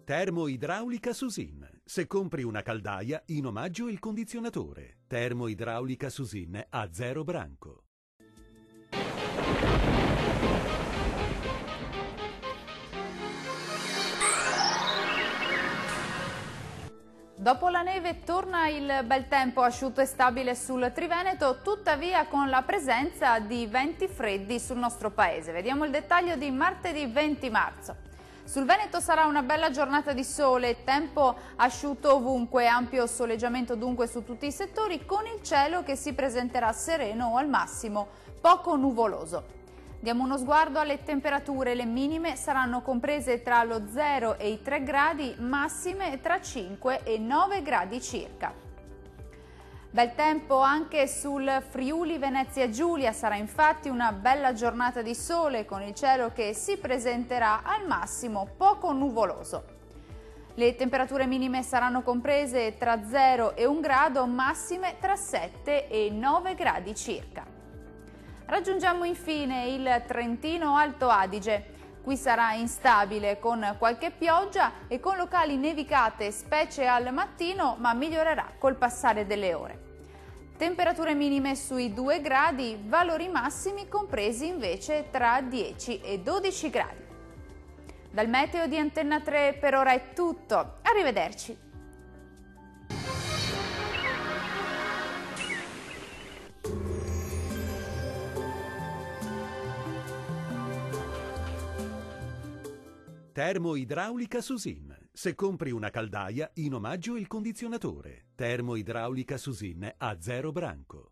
Termoidraulica Susin. Se compri una caldaia, in omaggio il condizionatore. Termoidraulica Susin a 0 branco. Dopo la neve torna il bel tempo asciutto e stabile sul Triveneto, tuttavia con la presenza di venti freddi sul nostro paese. Vediamo il dettaglio di martedì 20 marzo. Sul Veneto sarà una bella giornata di sole, tempo asciutto ovunque, ampio soleggiamento dunque su tutti i settori, con il cielo che si presenterà sereno o al massimo poco nuvoloso. Diamo uno sguardo alle temperature, le minime saranno comprese tra lo 0 e i 3 gradi, massime tra 5 e 9 gradi circa. Bel tempo anche sul Friuli Venezia Giulia, sarà infatti una bella giornata di sole con il cielo che si presenterà al massimo poco nuvoloso. Le temperature minime saranno comprese tra 0 e 1 grado, massime tra 7 e 9 gradi circa. Raggiungiamo infine il Trentino Alto Adige. Qui sarà instabile con qualche pioggia e con locali nevicate, specie al mattino, ma migliorerà col passare delle ore. Temperature minime sui 2 gradi, valori massimi compresi invece tra 10 e 12 gradi. Dal meteo di Antenna 3 per ora è tutto. Arrivederci. Termoidraulica Susin. Se compri una caldaia, in omaggio il condizionatore. Termoidraulica Susin a 0 branco.